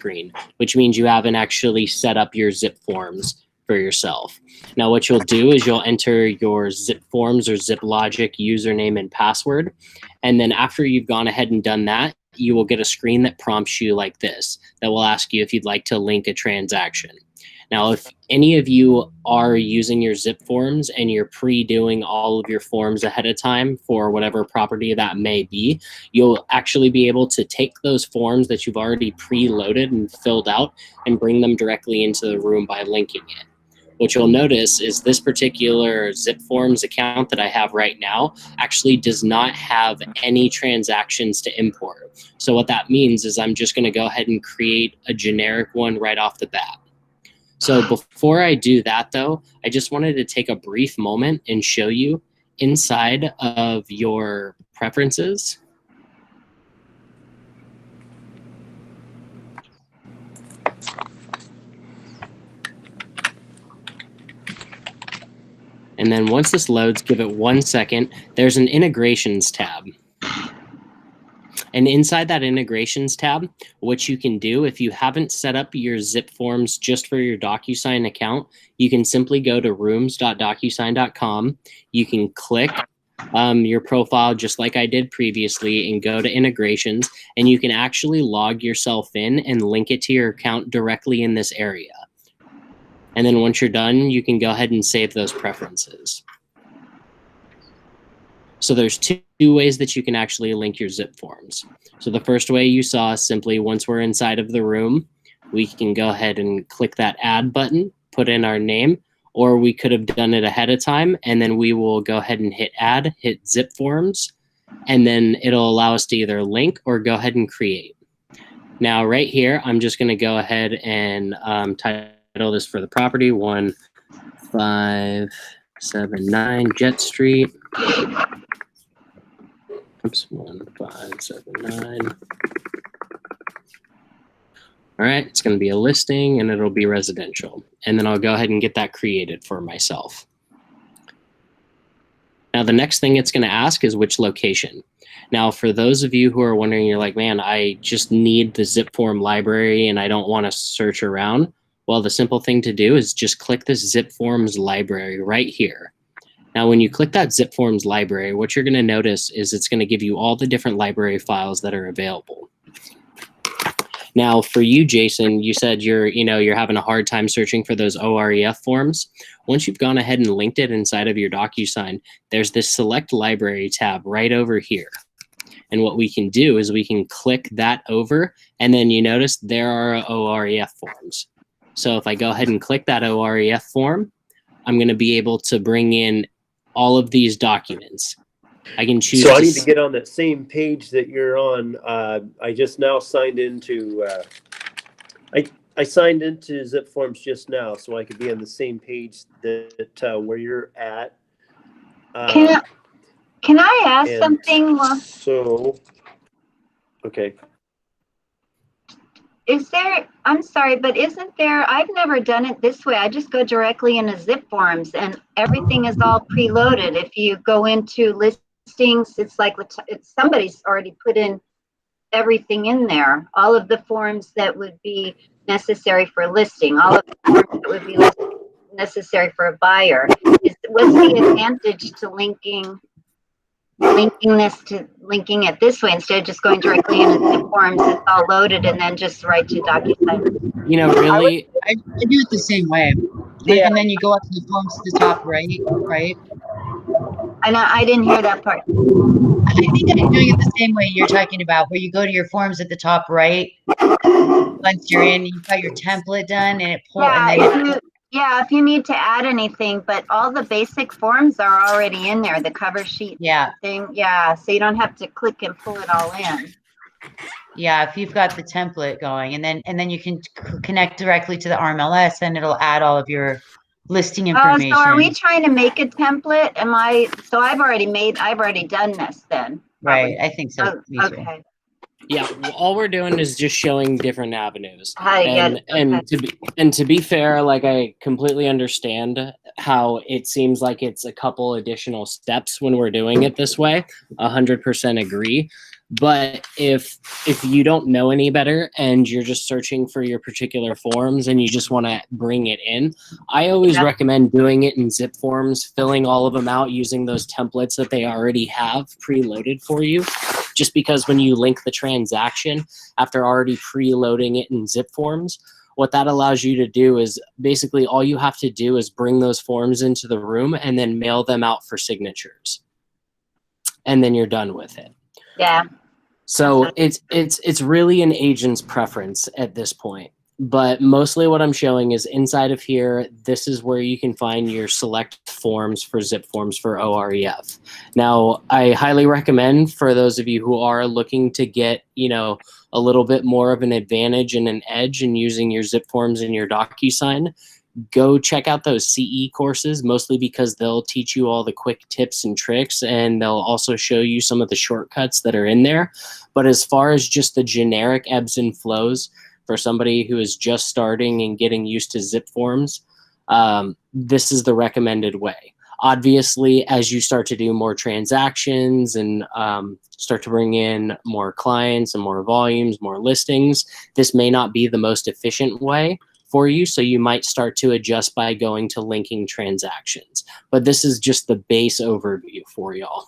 screen, which means you haven't actually set up your zip forms for yourself. Now, what you'll do is you'll enter your zip forms or zip logic username and password. And then after you've gone ahead and done that, you will get a screen that prompts you like this, that will ask you if you'd like to link a transaction. Now, if any of you are using your zip forms and you're pre-doing all of your forms ahead of time for whatever property that may be, you'll actually be able to take those forms that you've already pre-loaded and filled out and bring them directly into the room by linking it. What you'll notice is this particular zip forms account that I have right now actually does not have any transactions to import. So what that means is I'm just going to go ahead and create a generic one right off the bat. So before I do that, though, I just wanted to take a brief moment and show you inside of your preferences. And then once this loads, give it 1 second. There's an integrations tab. And inside that integrations tab, what you can do, if you haven't set up your zip forms just for your DocuSign account, you can simply go to rooms.docusign.com. You can click your profile just like I did previously and go to integrations, and you can actually log yourself in and link it to your account directly in this area. And then once you're done, you can go ahead and save those preferences. So there's two ways that you can actually link your zip forms. So the first way you saw is simply once we're inside of the room, we can go ahead and click that add button, put in our name, or we could have done it ahead of time, and then we will go ahead and hit add, hit zip forms, and then it'll allow us to either link or go ahead and create. Now right here, I'm just going to go ahead and title this for the property 1579 Jet Street. Oops, 1579. All right, it's going to be a listing and it'll be residential. And then I'll go ahead and get that created for myself. Now, the next thing it's going to ask is which location. Now, for those of you who are wondering, you're like, man, I just need the zip form library and I don't want to search around. Well, the simple thing to do is just click this zip forms library right here. Now, when you click that zip forms library, what you're going to notice is it's going to give you all the different library files that are available. Now, for you, Jason, you said you're having a hard time searching for those OREF forms. Once you've gone ahead and linked it inside of your DocuSign, there's this select library tab right over here. And what we can do is we can click that over, and then you notice there are OREF forms. So if I go ahead and click that OREF form, I'm going to be able to bring in all of these documents. I can choose. So I need to get on that same page that you're on. I just now signed into. I signed into Zip Forms just now, so I could be on the same page that where you're at. Can I ask something? So, okay. Is there, I'm sorry, but isn't there, I've never done it this way. I just go directly into Zip Forms and everything is all preloaded. If you go into listings, it's like somebody's already put in everything in there. All of the forms that would be necessary for listing, all of the forms that would be necessary for a buyer. What's the advantage to linking it this way instead of just going directly into the forms? It's all loaded and then just right to DocuSign. You know, really, I do it the same way. Yeah. And then you go up to the forms to the top right? I didn't hear that part. I think I'm doing it the same way you're talking about, where you go to your forms at the top right. Once you're in, you've got your template done, and it pulls. Yeah, if you need to add anything, but all the basic forms are already in there, the cover sheet thing. Yeah, so you don't have to click and pull it all in. Yeah, if you've got the template going, and then you can connect directly to the RMLS, and it'll add all of your listing information. Oh, so are we trying to make a template? So I've already done this then. Right, I think so. Oh, okay. Yeah, all we're doing is just showing different avenues. And to be fair, like, I completely understand how it seems like it's a couple additional steps when we're doing it this way. 100% agree. But if you don't know any better and you're just searching for your particular forms and you just want to bring it in, I always Yeah. recommend doing it in zip forms, filling all of them out using those templates that they already have preloaded for you. Just because when you link the transaction after already preloading it in zip forms, what that allows you to do is basically all you have to do is bring those forms into the room and then mail them out for signatures. And then you're done with it. Yeah. So it's really an agent's preference at this point. But mostly what I'm showing is inside of here, this is where you can find your select forms for zip forms for OREF. Now, I highly recommend for those of you who are looking to get, a little bit more of an advantage and an edge in using your zip forms in your DocuSign, go check out those CE courses, mostly because they'll teach you all the quick tips and tricks, and they'll also show you some of the shortcuts that are in there. But as far as just the generic ebbs and flows for somebody who is just starting and getting used to zip forms, this is the recommended way. Obviously, as you start to do more transactions and start to bring in more clients and more volumes, more listings, this may not be the most efficient way for you. So you might start to adjust by going to linking transactions. But this is just the base overview for y'all.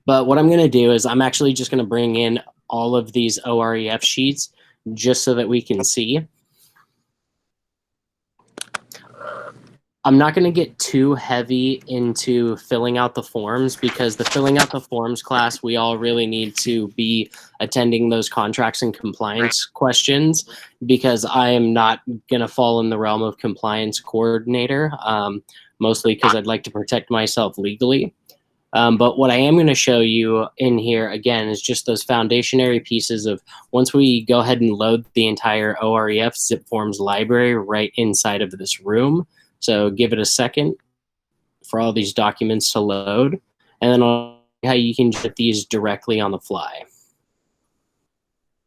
But what I'm going to do is I'm actually just going to bring in all of these OREF sheets just so that we can see. I'm not going to get too heavy into filling out the forms because the filling out the forms class, we all really need to be attending those contracts and compliance questions because I am not going to fall in the realm of compliance coordinator, mostly because I'd like to protect myself legally. But what I am going to show you in here, again, is just those foundationary pieces of once we go ahead and load the entire OREF zip forms library right inside of this room. So give it a second for all these documents to load, and then I'll show you how you can get these directly on the fly.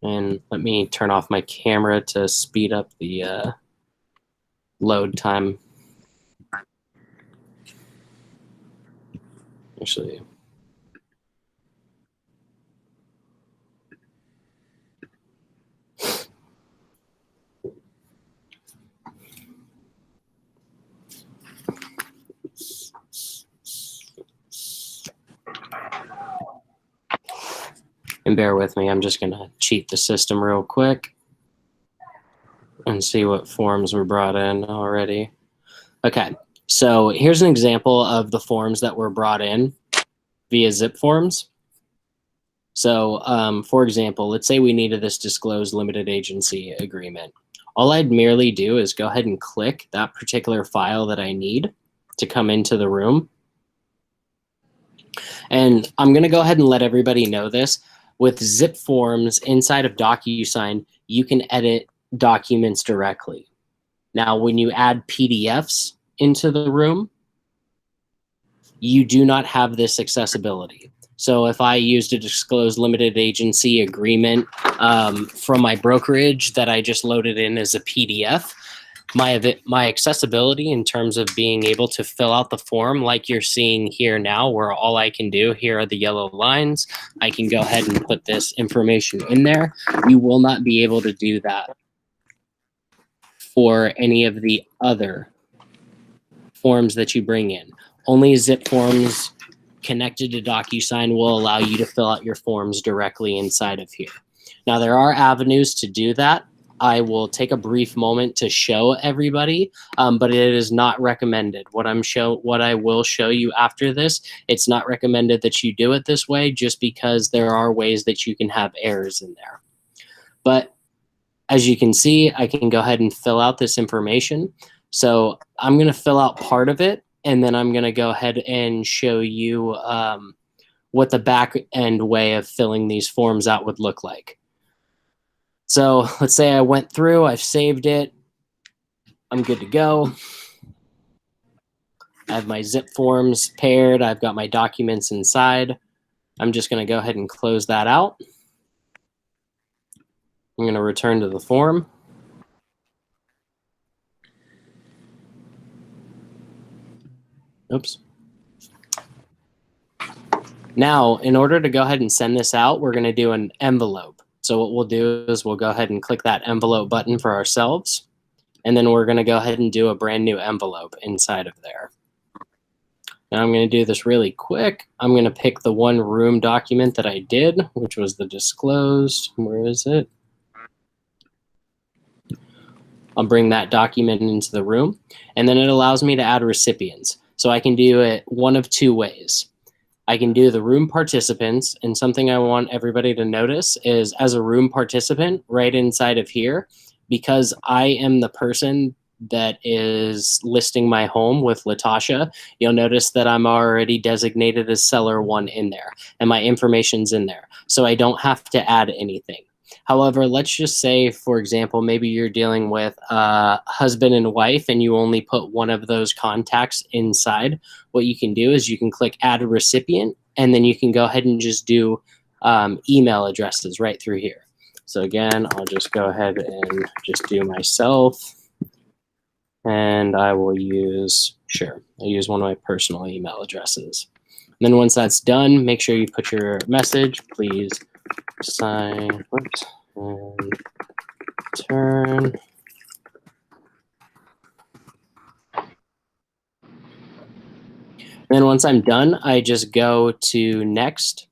And let me turn off my camera to speed up the load time. Actually, and bear with me, I'm just going to cheat the system real quick and see what forms were brought in already. Okay, so here's an example of the forms that were brought in via zip forms. So for example, let's say we needed this disclosed limited agency agreement. All I'd merely do is go ahead and click that particular file that I need to come into the room. And I'm going to go ahead and let everybody know this. With zip forms inside of DocuSign, you can edit documents directly. Now, when you add PDFs into the room, you do not have this accessibility. So if I used a disclosed limited agency agreement from my brokerage that I just loaded in as a PDF, my accessibility in terms of being able to fill out the form like you're seeing here now, where all I can do, here are the yellow lines, I can go ahead and put this information in there. You will not be able to do that for any of the other forms that you bring in. Only zip forms connected to DocuSign will allow you to fill out your forms directly inside of here. Now, there are avenues to do that. I will take a brief moment to show everybody, but it is not recommended. What I will show you after this, it's not recommended that you do it this way just because there are ways that you can have errors in there. But as you can see, I can go ahead and fill out this information. So I'm going to fill out part of it, and then I'm going to go ahead and show you what the back end way of filling these forms out would look like. So let's say I went through, I've saved it, I'm good to go. I have my zip forms paired, I've got my documents inside. I'm just going to go ahead and close that out. I'm going to return to the form. Oops. Now, in order to go ahead and send this out, we're going to do an envelope. So what we'll do is we'll go ahead and click that envelope button for ourselves. And then we're going to go ahead and do a brand new envelope inside of there. Now I'm going to do this really quick. I'm going to pick the one room document that I did, which was the disclosed. Where is it? I'll bring that document into the room. And then it allows me to add recipients. So I can do it one of two ways. I can do the room participants, and something I want everybody to notice is as a room participant right inside of here, because I am the person that is listing my home with Latasha, you'll notice that I'm already designated as seller 1 in there, and my information's in there. So I don't have to add anything. However, let's just say, for example, maybe you're dealing with a husband and wife and you only put one of those contacts inside. What you can do is you can click add a recipient, and then you can go ahead and just do email addresses right through here. So again, I'll just go ahead and just do myself, and I will use, I'll use one of my personal email addresses. And then once that's done, make sure you put your message, please sign, whoops, and turn. Then once I'm done, I just go to next.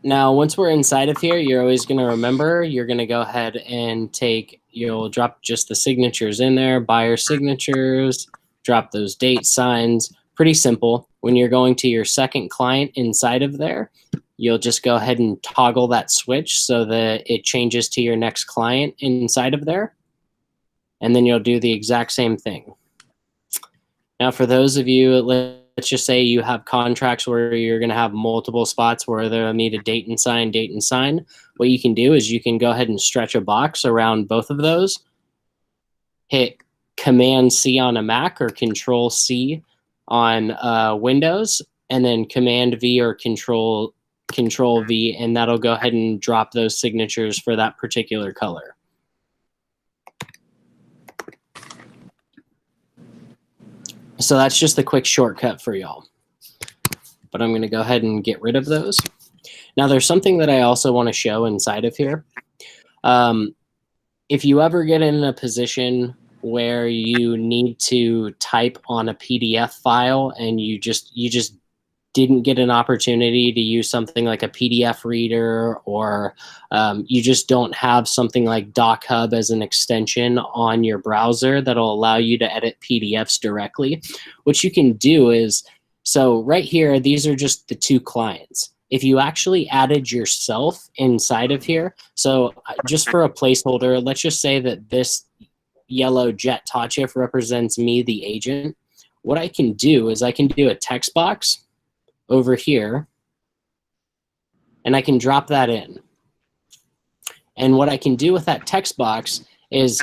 Now, once we're inside of here, you're always going to remember, you're going to go ahead and you'll drop just the signatures in there, buyer signatures, drop those date signs. Pretty simple. When you're going to your second client inside of there, you'll just go ahead and toggle that switch so that it changes to your next client inside of there. And then you'll do the exact same thing. Now, for those of you, let's just say you have contracts where you're going to have multiple spots where they'll need a date and sign. What you can do is you can go ahead and stretch a box around both of those. Hit Command-C on a Mac or Control-C on Windows, and then Command-V or Control-V, and that'll go ahead and drop those signatures for that particular color. So that's just a quick shortcut for y'all. But I'm going to go ahead and get rid of those. Now there's something that I also want to show inside of here. If you ever get in a position where you need to type on a PDF file and you just didn't get an opportunity to use something like a PDF reader, or you just don't have something like DocHub as an extension on your browser that'll allow you to edit PDFs directly, what you can do is, so right here, these are just the two clients. If you actually added yourself inside of here, so just for a placeholder, let's just say that this yellow jet Tachif represents me, the agent. What I can do is I can do a text box over here, and I can drop that in. And what I can do with that text box is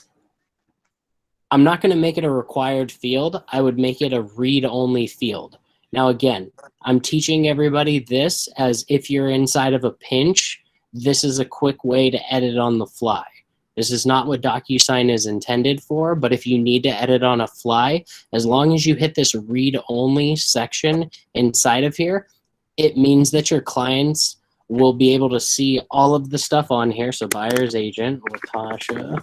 I'm not going to make it a required field. I would make it a read-only field. Now, again, I'm teaching everybody this as if you're inside of a pinch, this is a quick way to edit on the fly. This is not what DocuSign is intended for, but if you need to edit on a fly, as long as you hit this read-only section inside of here, it means that your clients will be able to see all of the stuff on here. So buyer's agent, Latasha.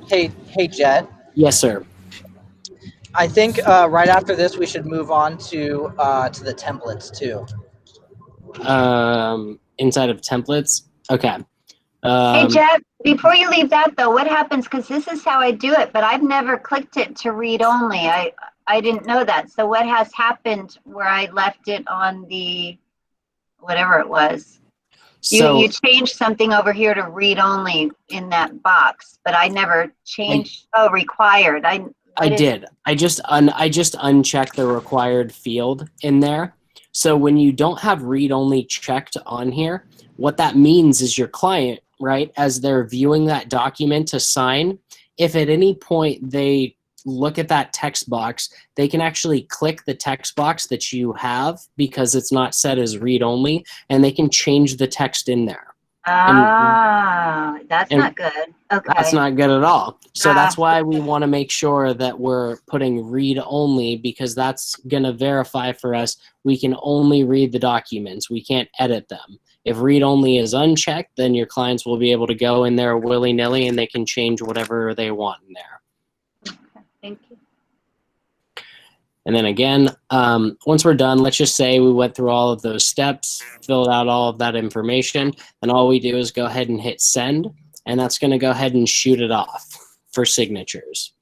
Hey, Jet. Yes, sir. I think right after this we should move on to the templates too. Inside of templates. Okay. Hey, Jeff, before you leave that though, what happens, because this is how I do it, but I've never clicked it to read only. I didn't know that. So what has happened where I left it on the, whatever it was? So You changed something over here to read only in that box, but I never changed, required. I did. I just unchecked the required field in there. So when you don't have read only checked on here, what that means is your client right, as they're viewing that document to sign, if at any point they look at that text box, they can actually click the text box that you have because it's not set as read only, and they can change the text in there. Ah, that's and not good. Okay. That's not good at all. So that's Ah. why we want to make sure that we're putting read only, because that's going to verify for us we can only read the documents. We can't edit them. If read only is unchecked, then your clients will be able to go in there willy-nilly and they can change whatever they want in there. Okay, thank you. And then again, once we're done, let's just say we went through all of those steps, filled out all of that information, and all we do is go ahead and hit send, and that's going to go ahead and shoot it off for signatures.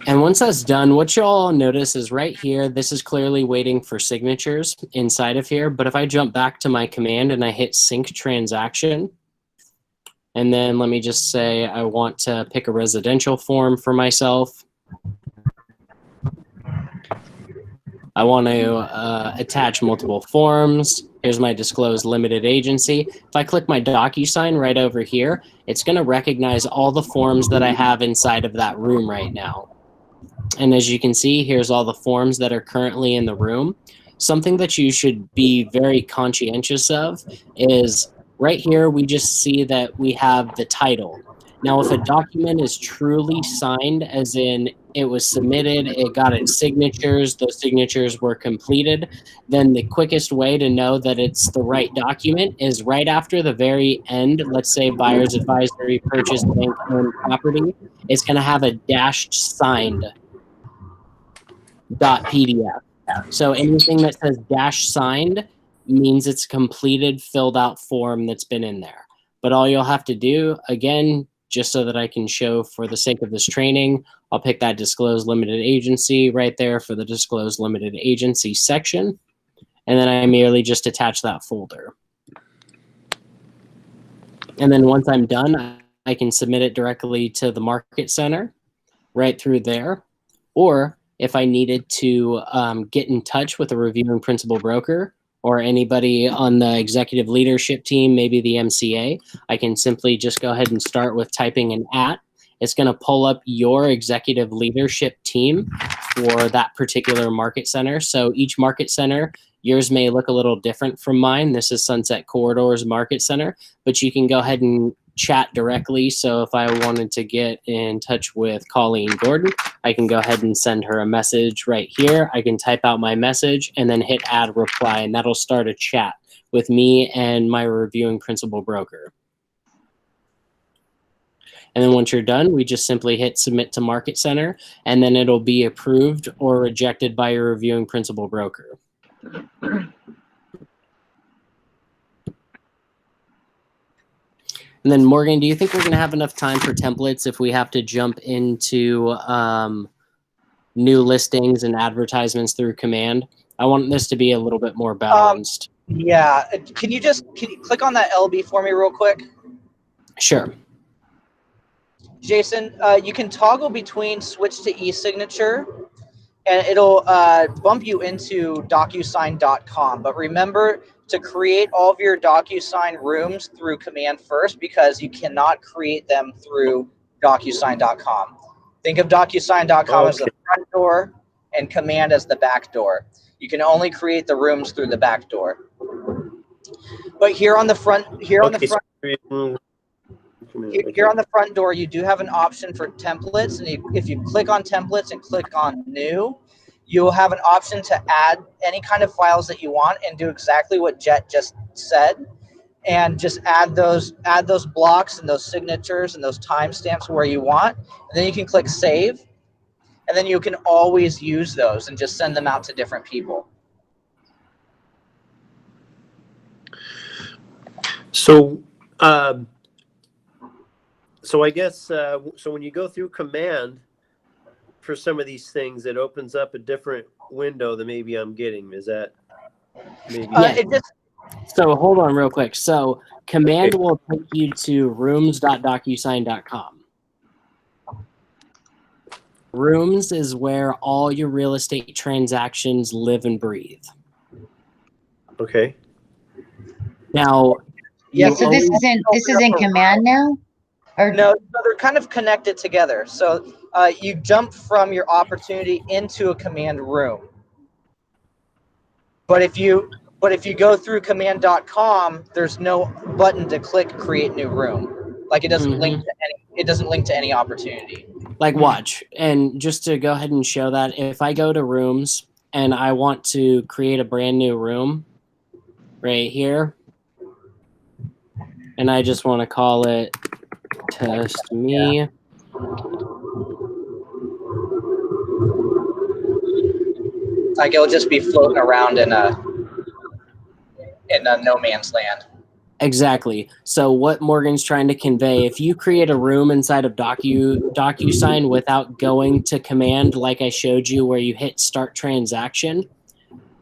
And once that's done, what you'll notice is right here, this is clearly waiting for signatures inside of here. But if I jump back to my command and I hit sync transaction, and then let me just say I want to pick a residential form for myself. I want to attach multiple forms. Here's my disclosed limited agency. If I click my DocuSign right over here, it's going to recognize all the forms that I have inside of that room right now. And as you can see, here's all the forms that are currently in the room. Something that you should be very conscientious of is right here, we just see that we have the title. Now, if a document is truly signed, as in it was submitted, it got its signatures, those signatures were completed, then the quickest way to know that it's the right document is right after the very end. Let's say buyer's advisory, purchase, bank owned property. It's going to have a dashed signed .pdf. So anything that says dash signed means it's a completed, filled out form that's been in there. But all you'll have to do, again, just so that I can show for the sake of this training, I'll pick that disclosed limited agency right there for the disclosed limited agency section. And then I merely just attach that folder. And then once I'm done, I can submit it directly to the Market Center right through there. Or if I needed to get in touch with a reviewing principal broker or anybody on the executive leadership team, maybe the MCA, I can simply just go ahead and start with typing an @ It's going to pull up your executive leadership team for that particular market center. So each market center, yours may look a little different from mine. This is Sunset Corridors Market Center, but you can go ahead and chat directly. So if I wanted to get in touch with Colleen Gordon, I can go ahead and send her a message right here. I can type out my message and then hit add reply, and that'll start a chat with me and my reviewing principal broker. And then once you're done, we just simply hit submit to Market Center, and then it'll be approved or rejected by your reviewing principal broker. And then Morgan, do you think we're going to have enough time for templates if we have to jump into new listings and advertisements through command? I want this to be a little bit more balanced. Yeah. Can you click on that LB for me real quick? Sure. Jason, you can toggle between switch to e-signature, and it'll bump you into DocuSign.com. But remember to create all of your DocuSign rooms through command first, because you cannot create them through DocuSign.com. Think of DocuSign.com as the front door and command as the back door. You can only create the rooms through the back door. But here on the front, here on the front door, you do have an option for templates, and if you click on templates and click on new, you'll have an option to add any kind of files that you want and do exactly what Jet just said, and just add those blocks and those signatures and those timestamps where you want, and then you can click save, and then you can always use those and just send them out to different people. So so I guess so when you go through command for some of these things, it opens up a different window than maybe I'm getting. Is that maybe? So hold on real quick. So command will take you to rooms.docusign.com. Rooms is where all your real estate transactions live and breathe. Okay. Now, Yeah, you So this always- is in command now? Or No, so they're kind of connected together. So you jump from your opportunity into a command room. But if you go through command.com, there's no button to click create new room. Like it doesn't link to any opportunity. like watch, and just to go ahead and show that, if I go to rooms and I want to create a brand new room right here, and I just want to call it test me. Like it'll just be floating around in a no man's land. Exactly. So what Morgan's trying to convey, if you create a room inside of DocuSign without going to command like I showed you where you hit start transaction,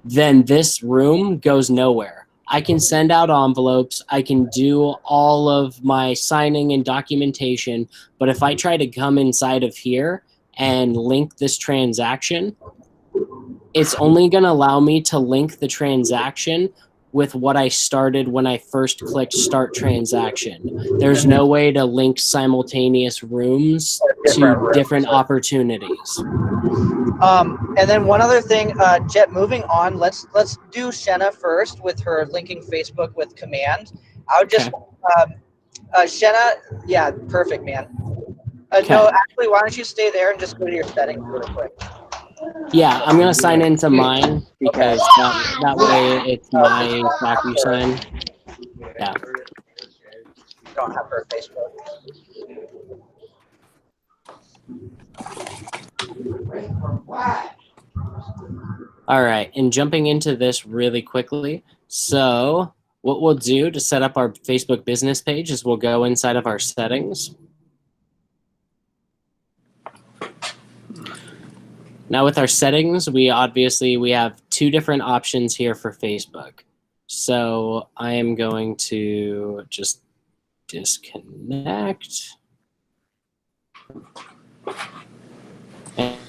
then this room goes nowhere. I can send out envelopes, I can do all of my signing and documentation, but if I try to come inside of here and link this transaction, it's only going to allow me to link the transaction with what I started when I first clicked start transaction. There's no way to link simultaneous rooms to different opportunities. And then one other thing, Jet, moving on, let's do Shenna first with her linking Facebook with command. I would just, Shenna, yeah, perfect, man. No, actually, why don't you stay there and just go to your settings real quick. Yeah, I'm going to sign into mine because that way it's my DocuSign. Yeah. Don't have her Facebook. All right, and jumping into this really quickly. So what we'll do to set up our Facebook business page is we'll go inside of our settings. Now with our settings, we have two different options here for Facebook. So I am going to just disconnect.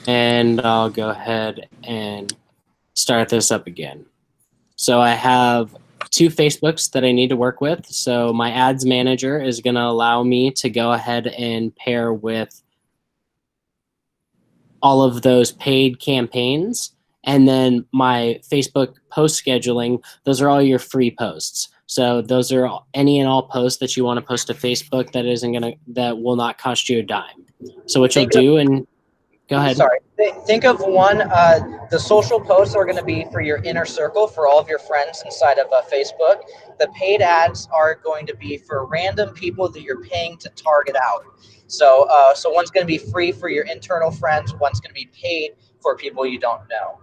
And I'll go ahead and start this up again. So I have two Facebooks that I need to work with. So my ads manager is going to allow me to go ahead and pair with all of those paid campaigns. And then my Facebook post scheduling, those are all your free posts. So those are any and all posts that you want to post to Facebook that will not cost you a dime. So what you'll do, and go ahead. Sorry. Think of one, the social posts are going to be for your inner circle, for all of your friends inside of Facebook. The paid ads are going to be for random people that you're paying to target out. So one's going to be free for your internal friends. One's going to be paid for people you don't know.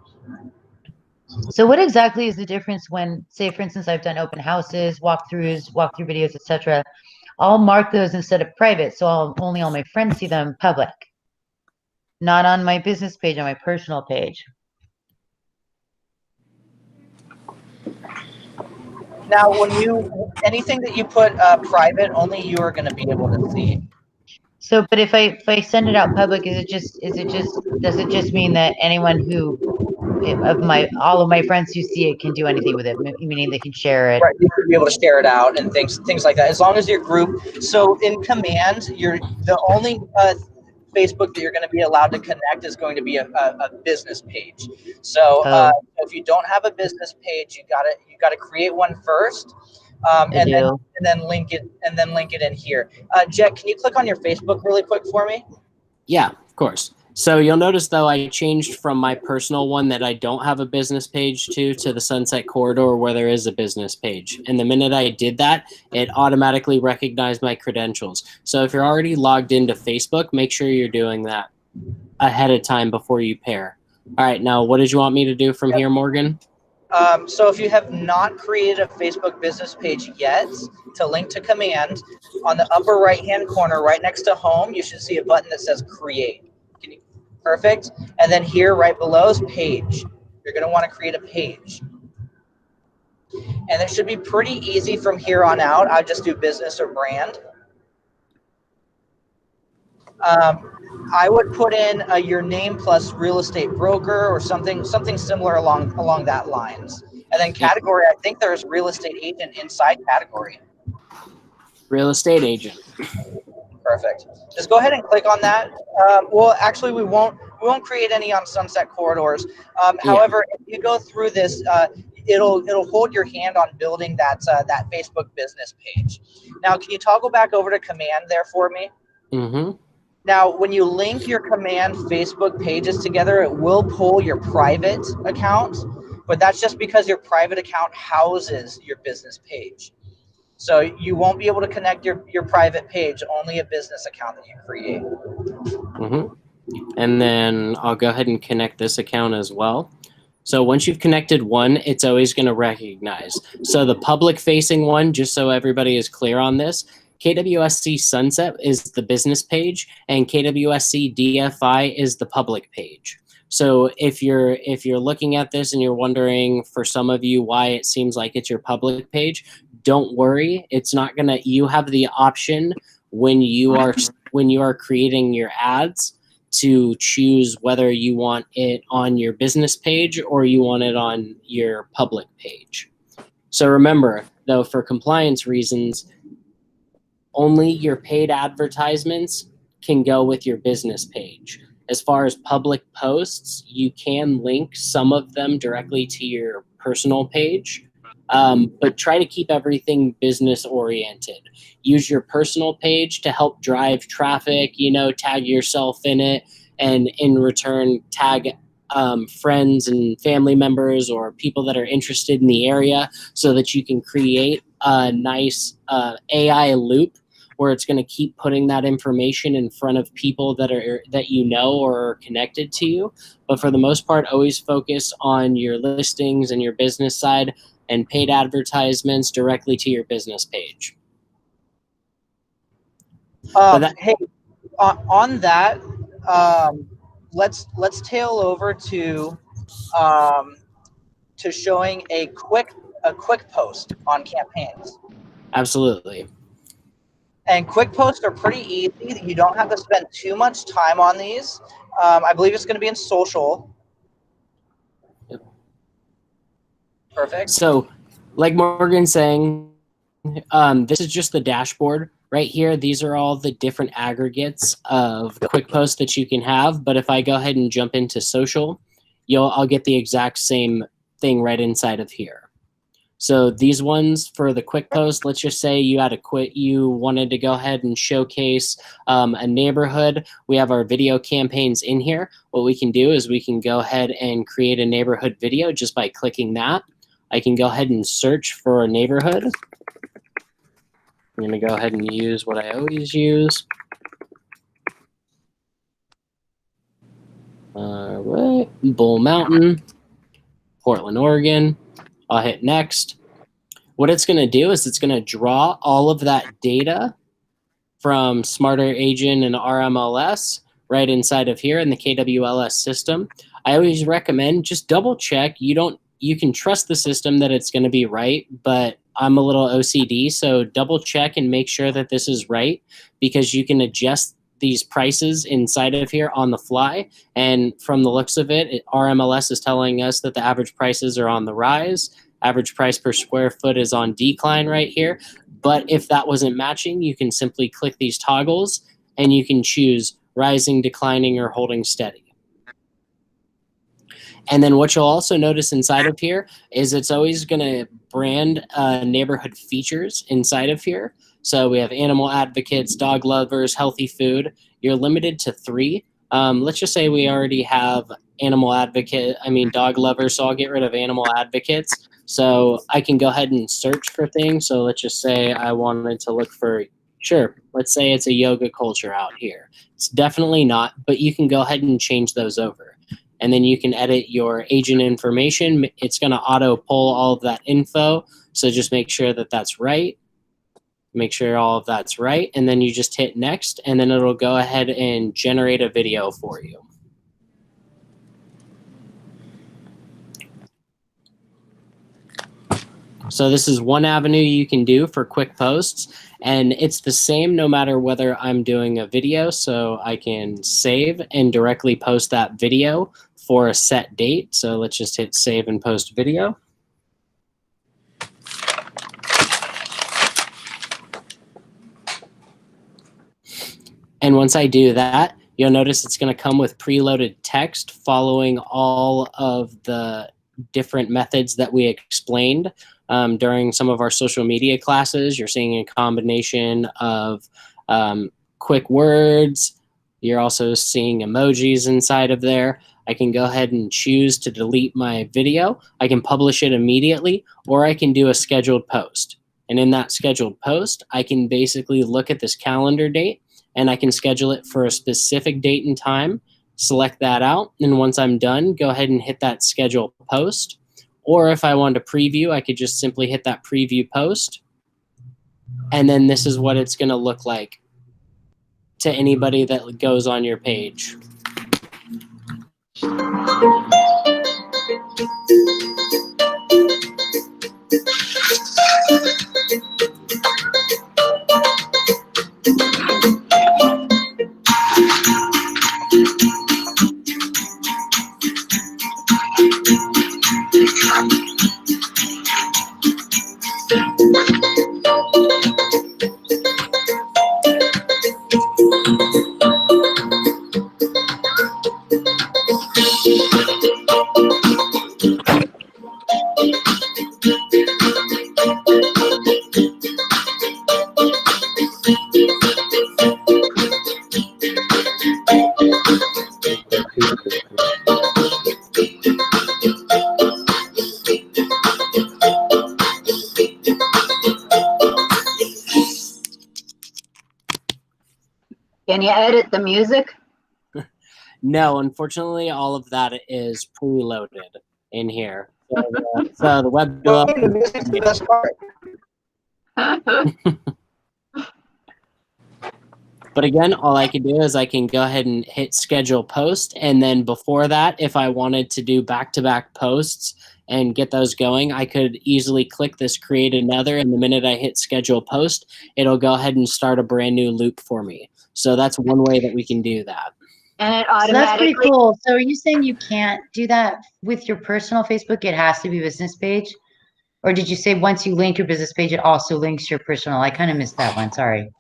so what exactly is the difference when, say, for instance, I've done open houses, walkthrough videos, etc. I'll mark those instead of private, so only all my friends see them public, not on my business page, on my personal page. Now, anything that you put private, only you are going to be able to see. So, but if I send it out public, does it just mean that anyone who all of my friends who see it can do anything with it, meaning they can share it? Right, you should be able to share it out and things like that. As long as your group, so in command, you're the only Facebook that you're going to be allowed to connect is going to be a business page. So if you don't have a business page, you gotta create one first, and then link it in here. Jet, can you click on your Facebook really quick for me? Yeah, of course. So you'll notice though I changed from my personal one that I don't have a business page to the Sunset Corridor where there is a business page. And the minute I did that, it automatically recognized my credentials. So if you're already logged into Facebook, make sure you're doing that ahead of time before you pair. All right, now what did you want me to do from here, Morgan? So if you have not created a Facebook business page yet, to link to command, on the upper right-hand corner, right next to home, you should see a button that says create. Perfect. And then here right below is page. You're going to want to create a page. And it should be pretty easy from here on out. I'll just do business or brand. I would put in your name plus real estate broker or something similar along that lines. And then category, I think there's real estate agent inside category. Real estate agent. Perfect. Just go ahead and click on that. Well, actually, we won't create any on Sunset Corridors. However, if you go through this, it'll hold your hand on building that Facebook business page. Now, can you toggle back over to command there for me? Mm-hmm. Now, when you link your command Facebook pages together, it will pull your private account, but that's just because your private account houses your business page. So you won't be able to connect your private page, only a business account that you create. Mm-hmm. And then I'll go ahead and connect this account as well. So once you've connected one, it's always going to recognize. So the public facing one, just so everybody is clear on this, KWSC Sunset is the business page and KWSC DFI is the public page. So if you're looking at this and you're wondering, for some of you, why it seems like it's your public page, don't worry. It's not gonna. You have the option when you are creating your ads to choose whether you want it on your business page or you want it on your public page. So remember, though, for compliance reasons, only your paid advertisements can go with your business page. As far as public posts, you can link some of them directly to your personal page, but try to keep everything business oriented. Use your personal page to help drive traffic, tag yourself in it, and in return, tag friends and family members or people that are interested in the area so that you can create a nice AI loop where it's going to keep putting that information in front of people that you know or are connected to you. But for the most part, always focus on your listings and your business side and paid advertisements directly to your business page. Hey, on that, let's tail over to showing a quick post on campaigns. Absolutely. And quick posts are pretty easy. You don't have to spend too much time on these. I believe it's going to be in social. Yep. Perfect. So, like Morgan's saying, this is just the dashboard right here. These are all the different aggregates of quick posts that you can have. But if I go ahead and jump into social, I'll get the exact same thing right inside of here. So these ones for the quick post, let's just say you wanted to go ahead and showcase a neighborhood. We have our video campaigns in here. What we can do is we can go ahead and create a neighborhood video just by clicking that. I can go ahead and search for a neighborhood. I'm going to go ahead and use what I always use. All right, Bull Mountain, Portland, Oregon. I'll hit next. What it's going to do is it's going to draw all of that data from Smarter Agent and RMLS right inside of here in the KWLS system. I always recommend just double check. You can trust the system that it's going to be right, but I'm a little OCD, so double check and make sure that this is right, because you can adjust these prices inside of here on the fly. And from the looks of it, RMLS is telling us that the average prices are on the rise. Average price per square foot is on decline right here. But if that wasn't matching, you can simply click these toggles and you can choose rising, declining, or holding steady. And then what you'll also notice inside of here is it's always going to brand neighborhood features inside of here. So we have animal advocates, dog lovers, healthy food. You're limited to 3. Let's just say we already have dog lovers, so I'll get rid of animal advocates. So I can go ahead and search for things. So let's just say I wanted to look for, let's say it's a yoga culture out here. It's definitely not, but you can go ahead and change those over. And then you can edit your agent information. It's going to auto pull all of that info. So just make sure that that's right. Make sure all of that's right. And then you just hit next, and then it'll go ahead and generate a video for you. So this is one avenue you can do for quick posts, and it's the same no matter whether I'm doing a video, so I can save and directly post that video for a set date. So let's just hit save and post video. And once I do that, you'll notice it's going to come with preloaded text following all of the different methods that we explained during some of our social media classes. You're seeing a combination of quick words. You're also seeing emojis inside of there. I can go ahead and choose to delete my video. I can publish it immediately, or I can do a scheduled post. And in that scheduled post, I can basically look at this calendar date and I can schedule it for a specific date and time, select that out. And once I'm done, go ahead and hit that schedule post. Or if I wanted to preview, I could just simply hit that preview post. And then this is what it's going to look like to anybody that goes on your page. Can you edit the music? No, unfortunately, all of that is preloaded in here. So the web Well, the music's the best part. But again, all I can do is I can go ahead and hit schedule post. And then before that, if I wanted to do back-to-back posts and get those going, I could easily click this create another. And the minute I hit schedule post, it'll go ahead and start a brand new loop for me. So that's one way that we can do that. And it So that's pretty automatically, cool. So are you saying you can't do that with your personal Facebook? It has to be business page? Or did you say once you link your business page, it also links your personal? I kind of missed that one. Sorry.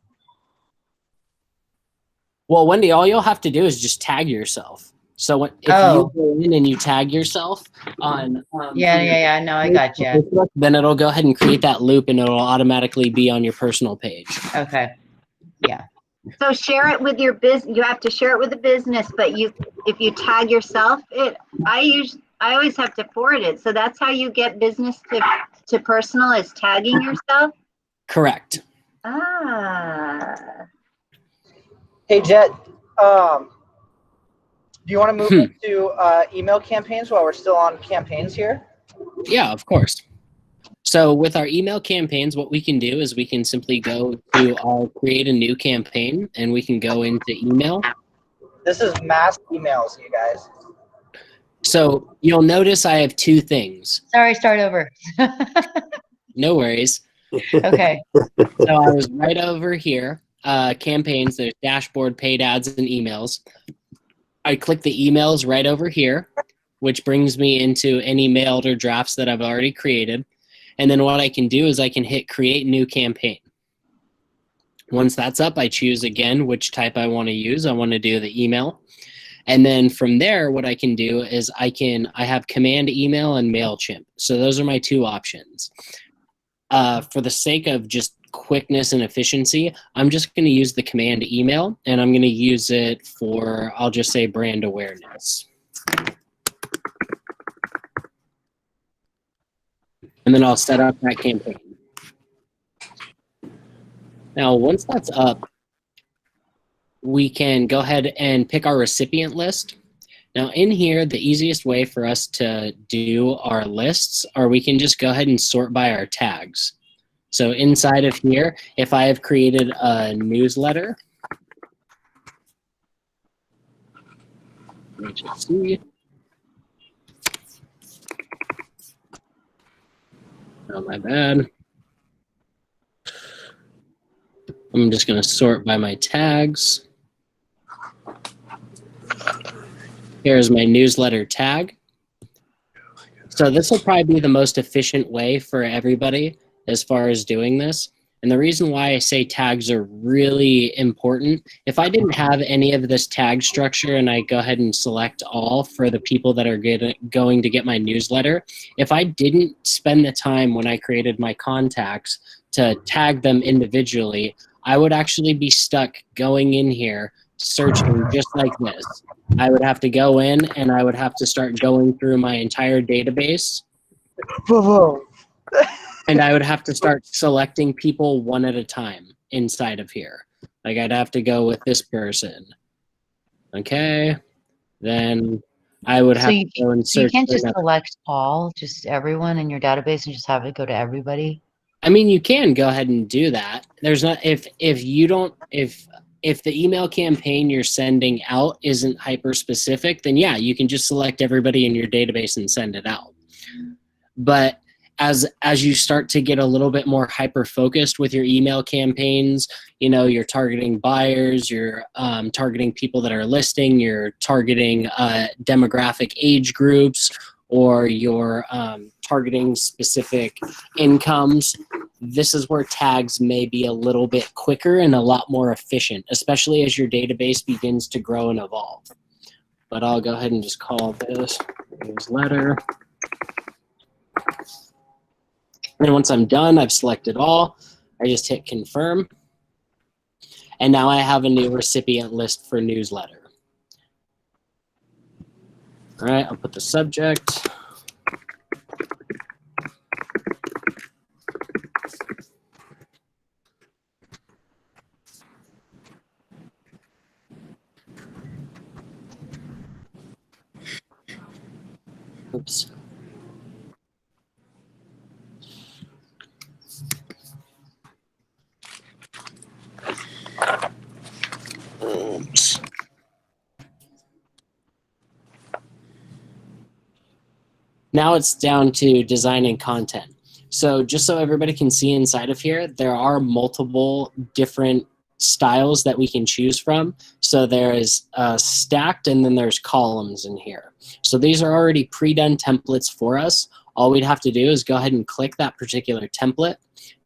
Well, Wendy, all you'll have to do is just tag yourself. So if Oh. you go in and you tag yourself on Yeah. No, I got you. Facebook, then it'll go ahead and create that loop and it'll automatically be on your personal page. Okay. so share it with your business. You have to share it with the business, but if you tag yourself, I always have to forward it. So that's how you get business to personal, is tagging yourself. Correct. Ah. Hey, Jet, do you want to move into email campaigns while we're still on campaigns here? Yeah, of course. So with our email campaigns, what we can do is we can simply go to our create a new campaign and we can go into email. This is mass emails, you guys. So you'll notice I have two things. Sorry, start over. No worries. Okay. So I was right over here, campaigns, there's dashboard, paid ads, and emails. I click the emails right over here, which brings me into any mailed or drafts that I've already created. And then what I can do is I can hit create new campaign. Once that's up, I choose again which type I want to use. I want to do the email. And then from there, what I can do is I have command email and MailChimp. So those are my two options. For the sake of just quickness and efficiency, I'm just going to use the command email, and I'm going to use it for, I'll just say, brand awareness. And then I'll set up that campaign. Now, once that's up, we can go ahead and pick our recipient list. Now in here, the easiest way for us to do our lists, or we can just go ahead and sort by our tags. So inside of here, if I have created a newsletter, let me just see. Oh, my bad. I'm just going to sort by my tags. Here's my newsletter tag. So this will probably be the most efficient way for everybody as far as doing this. And the reason why I say tags are really important, if I didn't have any of this tag structure and I go ahead and select all for the people that are going to get my newsletter, if I didn't spend the time when I created my contacts to tag them individually, I would actually be stuck going in here searching just like this. I would have to go in and I would have to start going through my entire database. And I would have to start selecting people one at a time inside of here. Like I'd have to go with this person. Okay. Then I would have to go and So you search. can't for just another- select all, just everyone in your database and just have it go to everybody? I mean, you can go ahead and do that. There's not if you don't if the email campaign you're sending out isn't hyper specific, then yeah, you can just select everybody in your database and send it out. But as you start to get a little bit more hyper focused with your email campaigns, you know, you're targeting buyers, you're targeting people that are listing, you're targeting demographic age groups, or you're targeting specific incomes. This is where tags may be a little bit quicker and a lot more efficient, especially as your database begins to grow and evolve. But I'll go ahead and just call this newsletter. And once I'm done, I've selected all. I just hit confirm. And now I have a new recipient list for newsletter. All right, I'll put the subject. Oops. Oops. Now it's down to designing content. So just so everybody can see inside of here, there are multiple different styles that we can choose from. So there is stacked and then there's columns in here. So these are already pre-done templates for us. All we'd have to do is go ahead and click that particular template.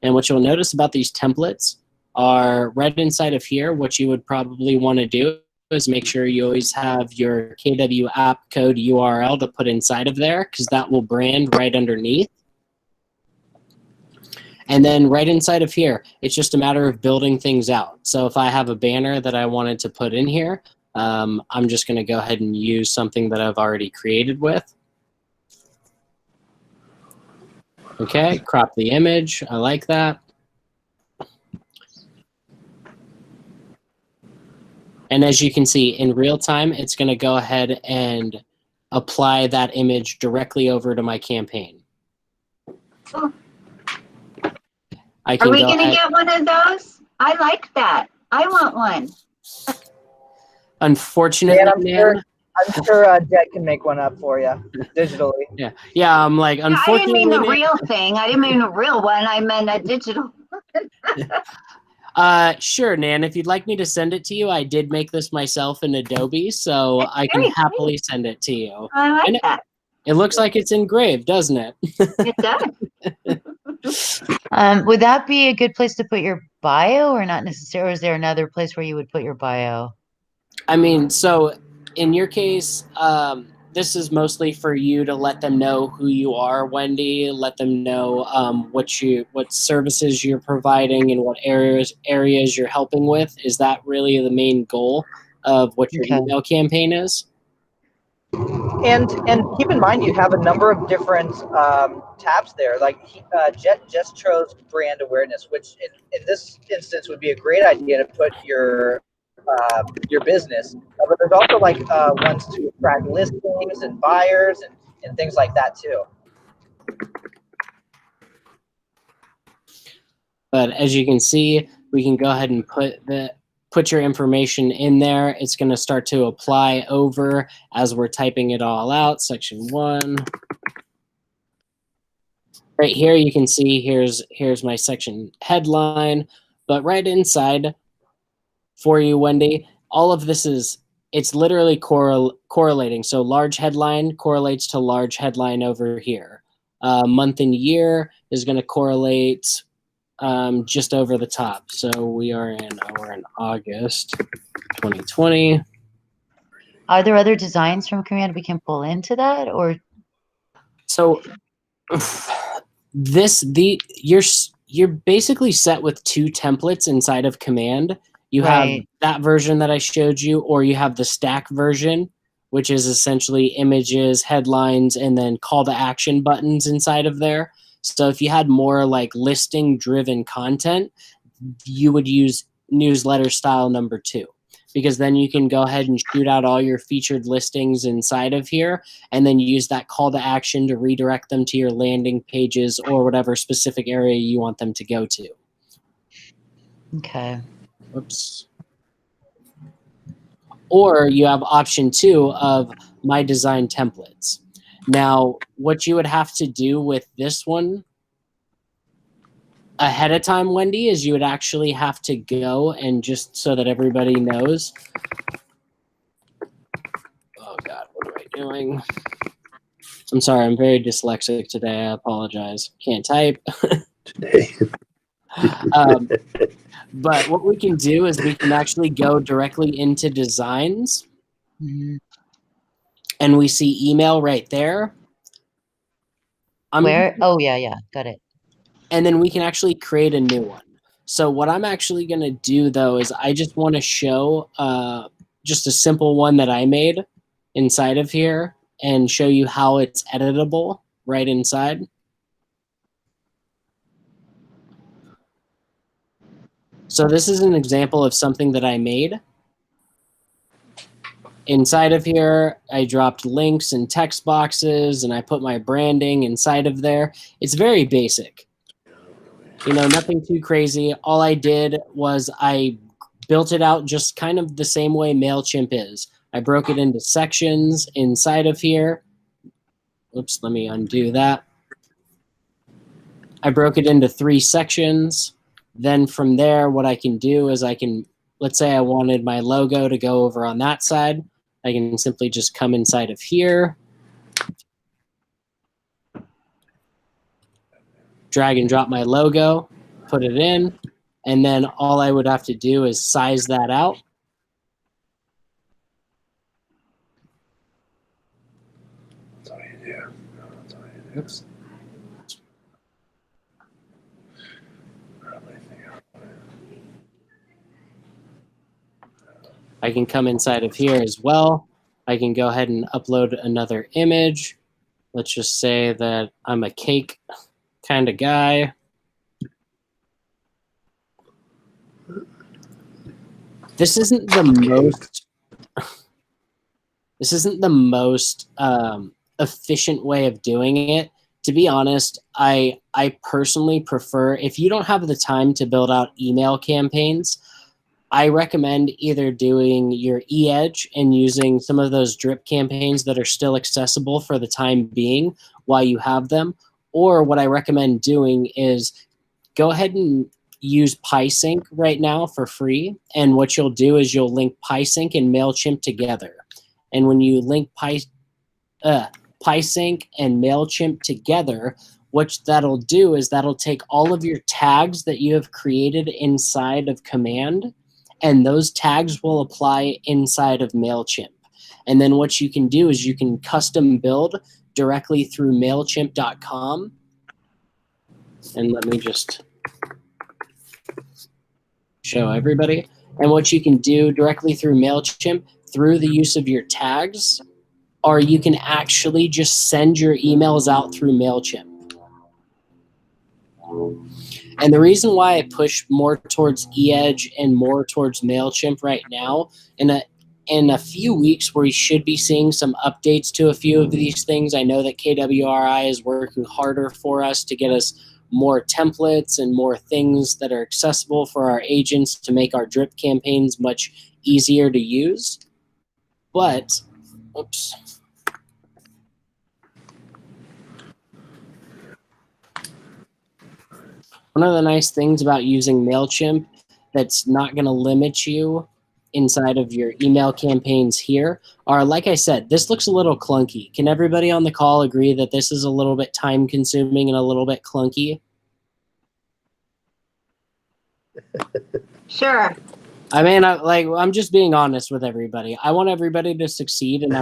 And what you'll notice about these templates are right inside of here, what you would probably want to do is make sure you always have your KW app code URL to put inside of there, because that will brand right underneath. And then right inside of here, it's just a matter of building things out. So if I have a banner that I wanted to put in here, I'm just going to go ahead and use something that I've already created with. Okay, crop the image. I like that. And as you can see, in real time, it's going to go ahead and apply that image directly over to my campaign. Oh. I can Are we go going to ahead- get one of those? I like that. I want one. Unfortunately, Yeah, I'm sure Jet can make one up for you digitally. yeah, I'm like, I didn't unfortunately, mean the Nan- real thing. I didn't mean a real one. I meant a digital. Sure, Nan, if you'd like me to send it to you, I did make this myself in Adobe, so That's I can very happily send it to you. I like And that. It looks like it's engraved, doesn't it? It does. Would that be a good place to put your bio, or not necessarily? Or is there another place where you would put your bio? I mean, so in your case, this is mostly for you to let them know who you are, Wendy. Let them know what services you're providing and what areas you're helping with. Is that really the main goal of what your Okay. email campaign is? And keep in mind, you have a number of different tabs there. Like Jet just chose brand awareness, which in this instance would be a great idea to put your business. But there's also like ones to attract listings and buyers and things like that too. But as you can see, we can go ahead and put your information in there. It's going to start to apply over as we're typing it all out. Section 1. Right here, you can see here's my section headline. But right inside for you, Wendy, all of this it's literally correlating. So large headline correlates to large headline over here. Month and year is going to correlate just over the top. So we're in August 2020. Are there other designs from Command we can pull into that, or So you're basically set with two templates inside of Command. You have Right. that version that I showed you, or you have the stack version, which is essentially images, headlines, and then call to action buttons inside of there. So if you had more like listing driven content, you would use newsletter style number 2, because then you can go ahead and shoot out all your featured listings inside of here, and then use that call to action to redirect them to your landing pages or whatever specific area you want them to go to. okay? Whoops. Or you have option 2 of my design templates. Now, what you would have to do with this one ahead of time, Wendy, is you would actually have to go and, just so that everybody knows. Oh God, what am I doing? I'm sorry, I'm very dyslexic today. I apologize. Can't type. But what we can do is we can actually go directly into designs, Mhm. and we see email right there. Where? Oh, yeah, got it. And then we can actually create a new one. So what I'm actually going to do, though, is I just want to show just a simple one that I made inside of here and show you how it's editable right inside. So this is an example of something that I made. Inside of here, I dropped links and text boxes, and I put my branding inside of there. It's very basic. You know, nothing too crazy. All I did was I built it out just kind of the same way MailChimp is. I broke it into sections inside of here. Oops, let me undo that. I broke it into 3 sections. Then from there, what I can do is I can, let's say I wanted my logo to go over on that side. I can simply just come inside of here, drag and drop my logo, put it in, and then all I would have to do is size that out. That's all you do. That's all you do. Oops. I can come inside of here as well. I can go ahead and upload another image. Let's just say that I'm a cake kind of guy. This isn't the most efficient way of doing it. To be honest, I personally prefer, if you don't have the time to build out email campaigns, I recommend either doing your e-edge and using some of those drip campaigns that are still accessible for the time being while you have them, or what I recommend doing is go ahead and use PieSync right now for free. And what you'll do is you'll link PieSync and MailChimp together. And when you link PieSync and MailChimp together, what that'll do is that'll take all of your tags that you have created inside of Command, and those tags will apply inside of MailChimp. And then what you can do is you can custom build directly through MailChimp.com. And let me just show everybody. And what you can do directly through MailChimp through the use of your tags, or you can actually just send your emails out through MailChimp. And the reason why I push more towards e-edge and more towards MailChimp right now, in a few weeks we should be seeing some updates to a few of these things. I know that KWRI is working harder for us to get us more templates and more things that are accessible for our agents to make our drip campaigns much easier to use. But, oops. One of the nice things about using MailChimp that's not going to limit you inside of your email campaigns here are, like I said, this looks a little clunky. Can everybody on the call agree that this is a little bit time consuming and a little bit clunky? Sure. I mean, I'm just being honest with everybody. I want everybody to succeed, and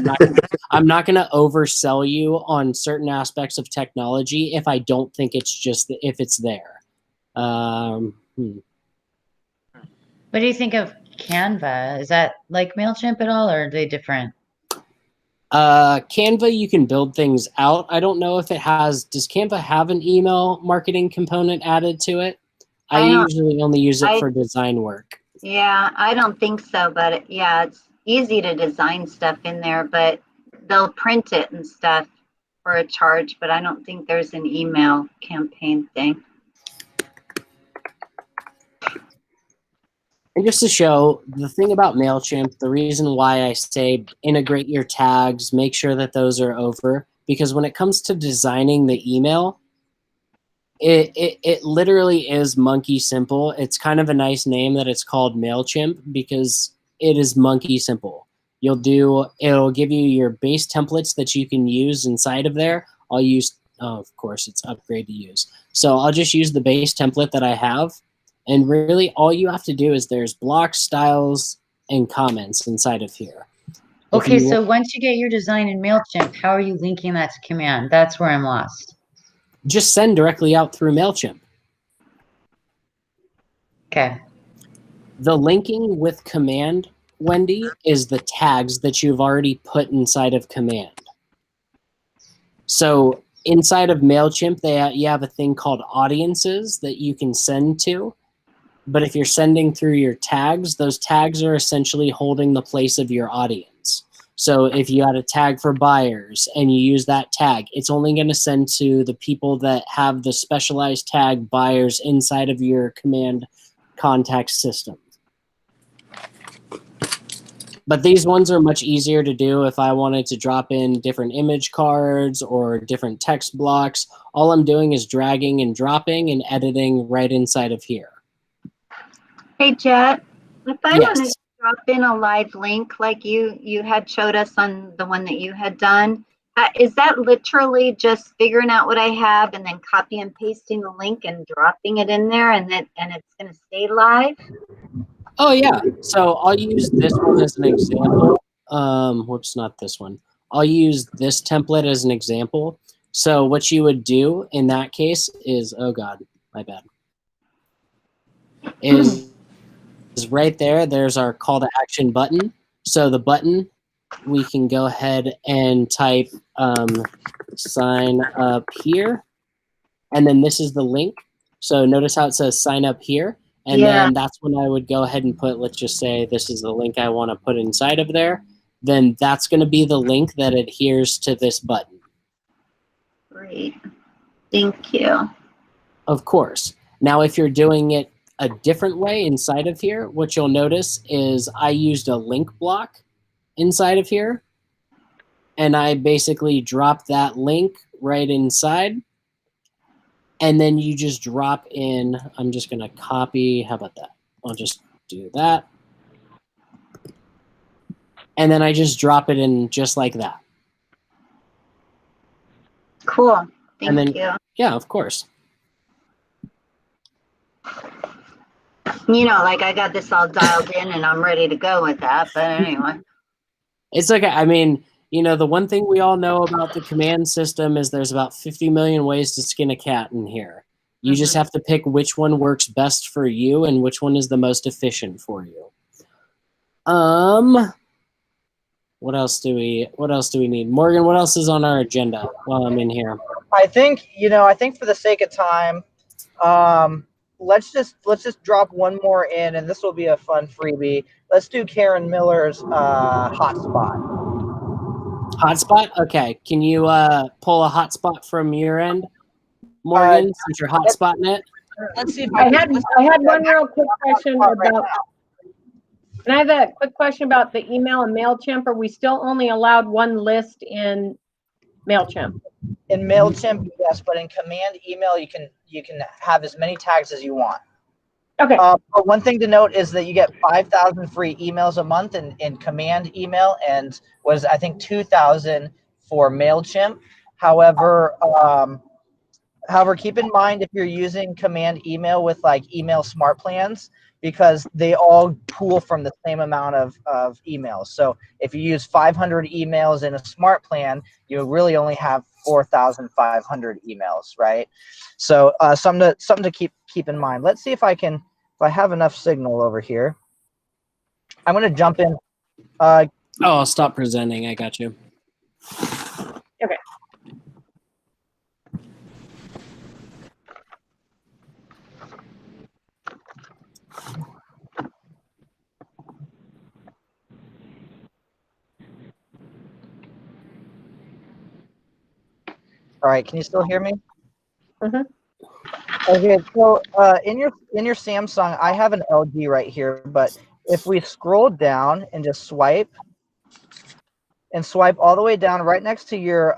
I'm not gonna oversell you on certain aspects of technology if I don't think it's just if it's there. What do you think of Canva? Is that like MailChimp at all, or are they different? Canva, you can build things out. I don't know if it has. Does Canva have an email marketing component added to it? I usually only use it for design work. Yeah, I don't think so, but yeah, it's easy to design stuff in there, but they'll print it and stuff for a charge, but I don't think there's an email campaign thing. And just to show the thing about MailChimp, the reason why I say integrate your tags, make sure that those are over, because when it comes to designing the email, it literally is monkey simple. It's kind of a nice name that it's called MailChimp because it is monkey simple. It'll give you your base templates that you can use inside of there. I'll use, of course, it's upgrade to use. So I'll just use the base template that I have. And really, all you have to do is there's blocks, styles, and comments inside of here. Okay, so once you get your design in MailChimp, how are you linking that to command? That's where I'm lost. Just send directly out through MailChimp. Okay. The linking with command, Wendy, is the tags that you've already put inside of command. So inside of MailChimp, you have a thing called audiences that you can send to. But if you're sending through your tags, those tags are essentially holding the place of your audience. So if you had a tag for buyers and you use that tag, it's only going to send to the people that have the specialized tag buyers inside of your command contact system. But these ones are much easier to do if I wanted to drop in different image cards or different text blocks. All I'm doing is dragging and dropping and editing right inside of here. Hey, Jet, if I wanted to drop in a live link like you had showed us on the one that you had done, is that literally just figuring out what I have and then copy and pasting the link and dropping it in there and it's going to stay live? Oh, yeah. So I'll use this one as an example. Whoops, not this one. I'll use this template as an example. So what you would do in that case is, oh God, my bad, is right there. There's our call to action button. So the button, we can go ahead and type sign up here. And then this is the link. So notice how it says sign up here. And then that's when I would go ahead and put, let's just say this is the link I want to put inside of there. Then that's going to be the link that adheres to this button. Great. Thank you. Of course. Now, if you're doing it a different way inside of here, what you'll notice is I used a link block inside of here. And I basically dropped that link right inside. And then you just drop in, I'm just going to copy. How about that? I'll just do that. And then I just drop it in just like that. Cool. Thank you. Yeah, of course. You know, like I got this all dialed in and I'm ready to go with that. But anyway. It's okay. I mean, you know, the one thing we all know about the command system is there's about 50 million ways to skin a cat in here. You just have to pick which one works best for you and which one is the most efficient for you. What else do we need? Morgan, what else is on our agenda while I'm in here? I think for the sake of time, let's just drop one more in, and this will be a fun freebie. Let's do Karen Miller's hotspot. Hotspot? Okay. Can you pull a hotspot from your end, Morgan, since you're hotspotting it? Let's see if I had one real quick question about. And I have a quick question about the email and MailChimp. Are we still only allowed one list in MailChimp? In MailChimp, yes, but in command email, you can have as many tags as you want. Okay. But one thing to note is that you get 5,000 free emails a month in command email, and I think 2,000 for MailChimp. However, However, keep in mind if you're using command email with like email smart plans, because they all pool from the same amount of emails. So if you use 500 emails in a smart plan, you really only have 4,500 emails, right? So something to keep in mind. Let's see if I have enough signal over here. I'm going to jump in. I'll stop presenting. I got you. Okay. All right, can you still hear me? Mhm. Okay, so in your Samsung, I have an LG right here, but if we scroll down and just swipe all the way down right next to your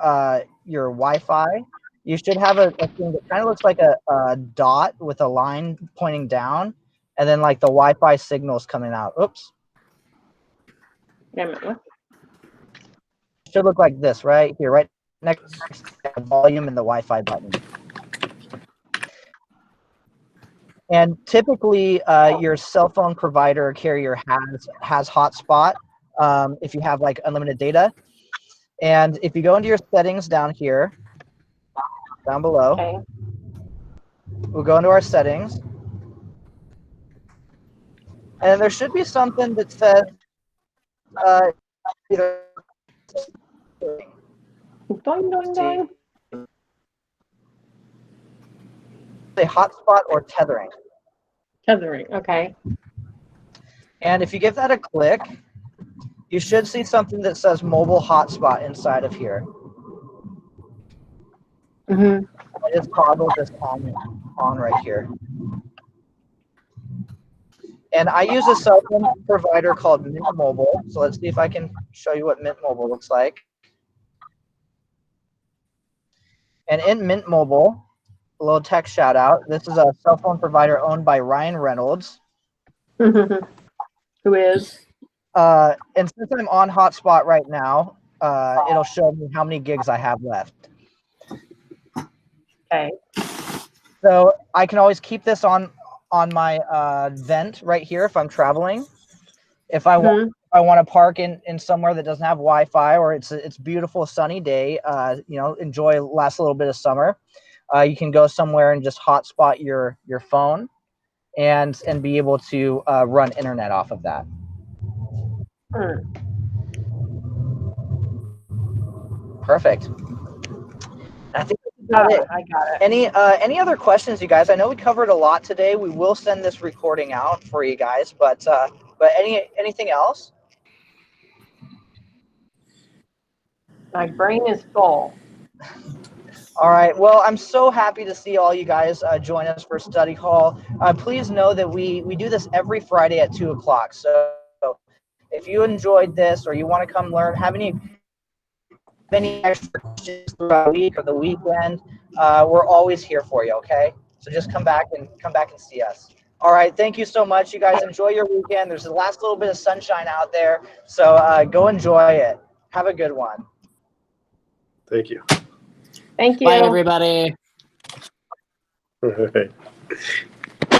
Wi-Fi, you should have a thing that kind of looks like a dot with a line pointing down, and then like the Wi-Fi signals coming out. Oops. Wait a minute, what? It should look like this right here, right next to the volume and the Wi-Fi button. And typically, your cell phone provider or carrier has hotspot if you have like unlimited data. And if you go into your settings down here, down below, Okay. we'll go into our settings. And there should be something that says either Doing, doing, doing. say hotspot or tethering. Tethering, okay. And if you give that a click, you should see something that says mobile hotspot inside of here. Mm-hmm. I just toggle this on right here. And I use a cell phone provider called Mint Mobile. So let's see if I can show you what Mint Mobile looks like. And in Mint Mobile, a little tech shout out. This is a cell phone provider owned by Ryan Reynolds. Who is? And since I'm on hotspot right now, it'll show me how many gigs I have left. Okay. So I can always keep this on my vent right here if I'm traveling. If I want, I want to park in somewhere that doesn't have Wi-Fi, or it's a beautiful sunny day, enjoy last little bit of summer. You can go somewhere and just hotspot your phone, and be able to run internet off of that. Perfect. I think that's about it. I got it. Any other questions, you guys? I know we covered a lot today. We will send this recording out for you guys, but anything else? My brain is full. All right. Well, I'm so happy to see all you guys join us for study hall. Please know that we do this every Friday at 2 o'clock. So if you enjoyed this or you want to come learn, have any extra questions throughout the week or the weekend, we're always here for you. Okay. So just come back and see us. All right. Thank you so much. You guys enjoy your weekend. There's the last little bit of sunshine out there. So go enjoy it. Have a good one. Thank you. Thank you. Bye, everybody. All right.